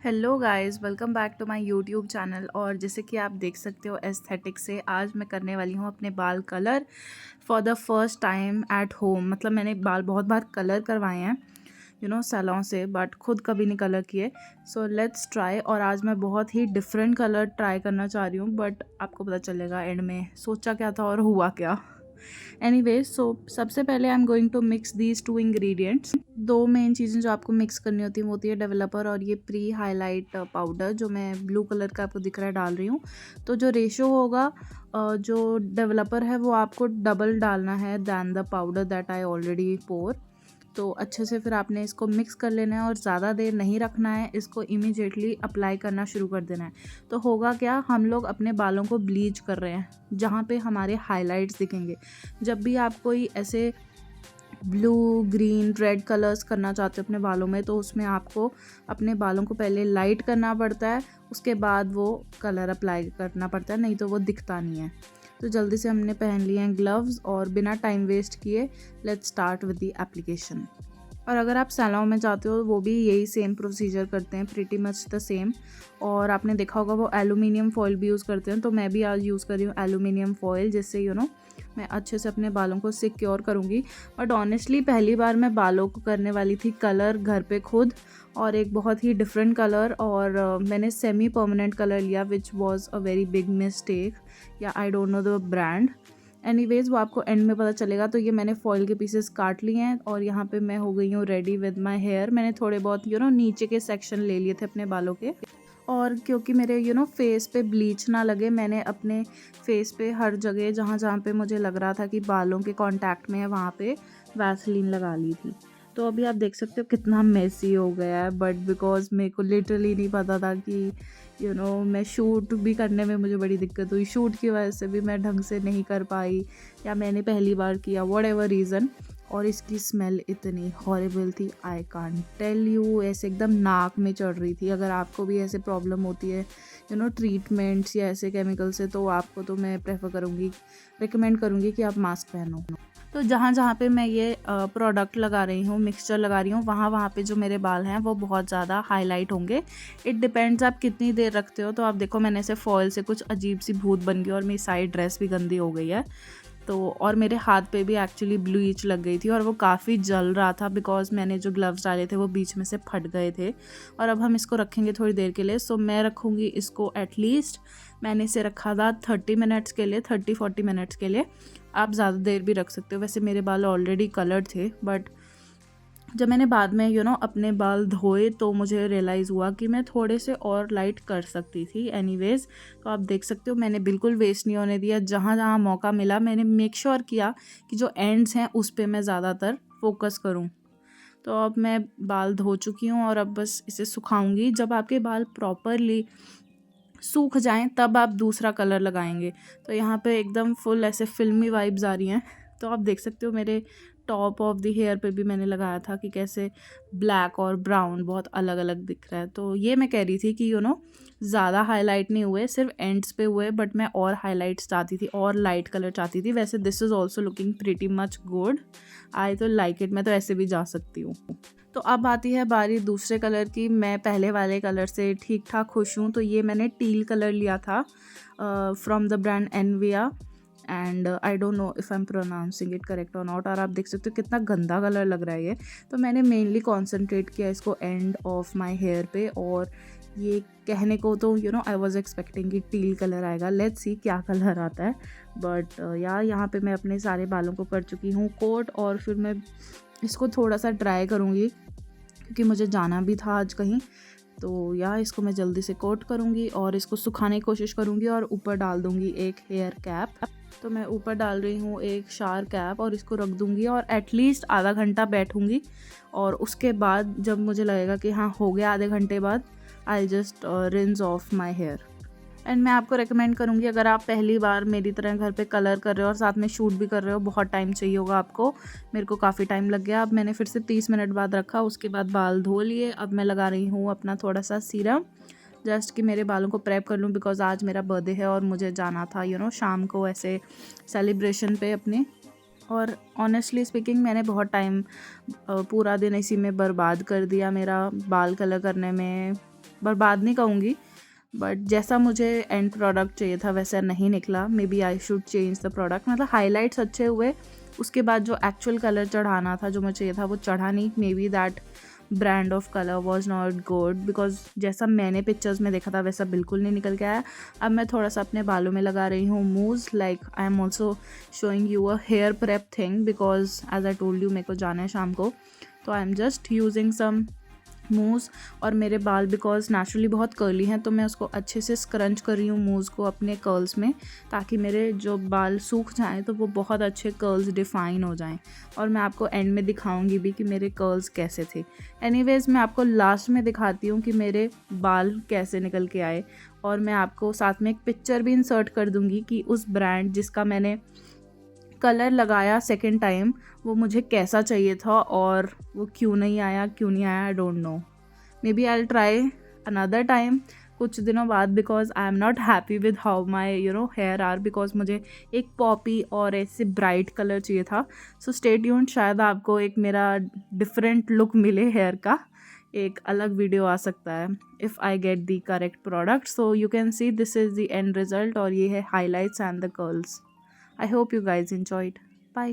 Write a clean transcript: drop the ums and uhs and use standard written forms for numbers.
Hello guys, welcome back to my YouTube channel. और जैसे कि आप देख सकते हो एस्थेटिक से आज मैं करने वाली हूँ अपने बाल colour for the first time at home. मतलब मैंने बाल बहुत बार कलर करवाए हैं सैलून से, बट खुद कभी नहीं कलर किए। So let's try. और आज मैं बहुत ही डिफरेंट कलर ट्राई करना चाह रही हूँ, बट आपको पता चलेगा एंड में सोचा क्या था और हुआ क्या। एनीवेज, सो सबसे पहले I am going to mix these two ingredients. दो मेन चीज़ें जो आपको मिक्स करनी होती हैं वो होती है डेवलपर और ये प्री हाईलाइट पाउडर, जो मैं ब्लू कलर का आपको दिख रहा है डाल रही हूँ। तो जो रेशो होगा, जो डेवलपर है वो आपको डबल डालना है than the powder that I already pour. तो अच्छे से फिर आपने इसको मिक्स कर लेना है और ज़्यादा देर नहीं रखना है, इसको इमीडिएटली अप्लाई करना शुरू कर देना है। तो होगा क्या, हम लोग अपने बालों को ब्लीच कर रहे हैं जहाँ पे हमारे हाइलाइट्स दिखेंगे। जब भी आप कोई ऐसे ब्लू ग्रीन रेड कलर्स करना चाहते हो अपने बालों में, तो उसमें आपको अपने बालों को पहले लाइट करना पड़ता है, उसके बाद वो कलर अप्लाई करना पड़ता है, नहीं तो वो दिखता नहीं है। तो जल्दी से हमने पहन लिए हैं ग्लव्स और बिना टाइम वेस्ट किए let's start with the application. और अगर आप सैलून में जाते हो वो भी यही सेम प्रोसीजर करते हैं, प्रीटी मच द सेम। और आपने देखा होगा वो एलुमिनियम फॉइल भी यूज़ करते हैं, तो मैं भी आज यूज़ कर रही हूँ एलुमिनियम फॉइल, जिससे मैं अच्छे से अपने बालों को सिक्योर करूँगी। बट ऑनेस्टली पहली बार मैं बालों को करने वाली थी कलर घर पे खुद, और एक बहुत ही डिफरेंट कलर, और मैंने सेमी परमानेंट कलर लिया which was a very big mistake, या I don't know the brand. Anyways वो आपको एंड में पता चलेगा। तो ये मैंने फॉइल के पीसेस काट लिए हैं और यहाँ पे मैं हो गई हूँ रेडी विद माय हेयर। मैंने थोड़े बहुत नीचे के सेक्शन ले लिए थे अपने बालों के, और क्योंकि मेरे फेस पे ब्लीच ना लगे, मैंने अपने फेस पे हर जगह जहाँ जहाँ पे मुझे लग रहा था कि बालों के कांटेक्ट में है वहाँ पे वैसलीन लगा ली थी। तो अभी आप देख सकते हो कितना मेसी हो गया है, बट बिकॉज मेरे को लिटरली नहीं पता था कि मैं शूट भी करने में मुझे बड़ी दिक्कत हुई, शूट की वजह से भी मैं ढंग से नहीं कर पाई, या मैंने पहली बार किया, वट एवर रीज़न। और इसकी स्मेल इतनी हॉरिबल थी, आई कांट टेल यू, ऐसे एकदम नाक में चढ़ रही थी। अगर आपको भी ऐसे प्रॉब्लम होती है ट्रीटमेंट्स या ऐसे केमिकल से, तो आपको तो मैं रिकमेंड करूँगी कि आप मास्क पहनो। तो जहाँ जहाँ पे मैं ये प्रोडक्ट लगा रही हूँ, मिक्सचर लगा रही हूँ, वहाँ वहाँ पे जो मेरे बाल हैं वो बहुत ज़्यादा हाईलाइट होंगे। इट डिपेंड्स आप कितनी देर रखते हो। तो आप देखो मैंने ऐसे फॉयल से कुछ अजीब सी भूत बन गई और मेरी साइड ड्रेस भी गंदी हो गई है। तो और मेरे हाथ पे भी एक्चुअली ब्लीच लग गई थी और वो काफ़ी जल रहा था, बिकॉज मैंने जो ग्लव्स डाले थे वो बीच में से फट गए थे। और अब हम इसको रखेंगे थोड़ी देर के लिए। सो मैं रखूँगी इसको एटलीस्ट, मैंने इसे रखा था 30 मिनट्स के लिए, 30-40 मिनट्स के लिए। आप ज़्यादा देर भी रख सकते हो। वैसे मेरे बाल ऑलरेडी कलर्ड थे, बट जब मैंने बाद में अपने बाल धोए तो मुझे रियलाइज़ हुआ कि मैं थोड़े से और लाइट कर सकती थी। एनीवेज, तो आप देख सकते हो मैंने बिल्कुल वेस्ट नहीं होने दिया। जहाँ जहाँ मौका मिला मैंने मेक श्योर किया कि जो एंड्स हैं उस पर मैं ज़्यादातर फोकस करूँ। तो अब मैं बाल धो चुकी हूँ और अब बस इसे सुखाऊंगी। जब आपके बाल प्रॉपरली सूख जाएं तब आप दूसरा कलर लगाएंगे। तो यहाँ पे एकदम फुल ऐसे फिल्मी वाइब्स आ रही हैं। तो आप देख सकते हो मेरे टॉप ऑफ द हेयर पे भी मैंने लगाया था कि कैसे ब्लैक और ब्राउन बहुत अलग अलग दिख रहा है। तो ये मैं कह रही थी कि ज़्यादा हाईलाइट नहीं हुए, सिर्फ एंड्स पे हुए, बट मैं और हाईलाइट्स चाहती थी और लाइट कलर चाहती थी। वैसे this is also looking pretty much good, I तो लाइक इट, मैं तो ऐसे भी जा सकती हूँ। तो अब आती है बारी दूसरे कलर की। मैं पहले वाले कलर से ठीक ठाक खुश हूँ। तो ये मैंने टील कलर लिया था फ्रॉम द ब्रांड एनविया, and I don't know if I am pronouncing it correct और नॉट। और आप देख सकते हो कितना गंदा कलर लग रहा है ये। तो मैंने मेनली कॉन्सेंट्रेट किया इसको एंड ऑफ माई हेयर पे, और ये कहने को तो आई वॉज एक्सपेक्टिंग कि टील कलर आएगा। लेट्स सी क्या कलर आता है। बट यहाँ पे मैं अपने सारे बालों को कर चुकी हूँ कोट, और फिर मैं इसको थोड़ा सा ड्राई करूँगी क्योंकि मुझे जाना भी था आज कहीं। तो इसको मैं जल्दी से कोट करूँगी और इसको सुखाने की कोशिश करूँगी, और ऊपर डाल दूँगी एक हेयर कैप। तो मैं ऊपर डाल रही हूँ एक शार कैप और इसको रख दूँगी और एटलीस्ट आधा घंटा बैठूँगी। और उसके बाद जब मुझे लगेगा कि हाँ हो गया आधे घंटे बाद, I just rinse off my hair. And मैं आपको रेकमेंड करूँगी, अगर आप पहली बार मेरी तरह घर पे कलर कर रहे हो और साथ में शूट भी कर रहे हो, बहुत टाइम चाहिए होगा आपको। मेरे को काफ़ी टाइम लग गया। अब मैंने फिर से 30 मिनट बाद रखा, उसके बाद बाल धो लिए। अब मैं लगा रही हूँ अपना थोड़ा सा सीरम, जस्ट कि मेरे बालों को प्रेप कर लूँ, बिकॉज आज मेरा बर्थडे है और मुझे जाना था शाम को ऐसे सेलिब्रेशन पे अपने। और ऑनेस्टली स्पीकिंग मैंने बहुत टाइम पूरा दिन इसी में बर्बाद कर दिया, मेरा बाल कलर करने में, बर्बाद नहीं कहूँगी, बट जैसा मुझे एंड प्रोडक्ट चाहिए था वैसा नहीं निकला। Maybe I should change the product. मतलब हाइलाइट्स अच्छे हुए, उसके बाद जो एक्चुअल कलर चढ़ाना था, जो मुझे चाहिए था, वो चढ़ा नहीं। May be that brand of colour was not good, because जैसा मैंने पिक्चर्स में देखा था वैसा बिल्कुल नहीं निकल के आया। अब मैं थोड़ा सा अपने बालों में लगा रही हूँ mousse. Like I am also showing you a hair prep thing, because as I told you मेरे को जाना है शाम को, तो I am just using some mousse. और मेरे बाल बिकॉज नेचुरली बहुत कर्ली हैं, तो मैं उसको अच्छे से स्क्रंच कर रही हूँ मूज़ को अपने कर्ल्स में, ताकि मेरे जो बाल सूख जाएं तो वो बहुत अच्छे कर्ल्स डिफ़ाइन हो जाएं। और मैं आपको एंड में दिखाऊंगी भी कि मेरे कर्ल्स कैसे थे। एनीवेज़ मैं आपको लास्ट में दिखाती हूँ कि मेरे बाल कैसे निकल के आए, और मैं आपको साथ में एक पिक्चर भी इंसर्ट कर दूँगी कि उस ब्रांड जिसका मैंने कलर लगाया सेकेंड टाइम वो मुझे कैसा चाहिए था, और वो क्यों नहीं आया I don't know. Maybe I try another time कुछ दिनों बाद, because I am not happy with how my hair are, because मुझे एक पॉपी और ऐसे ब्राइट कलर चाहिए था। सो स्टे ट्यून्ड, शायद आपको एक मेरा डिफरेंट लुक मिले हेयर का, एक अलग वीडियो आ सकता है if I get the correct product. So you can see this is the end result, और ये है highlights and the curls. I hope you guys enjoyed. Bye.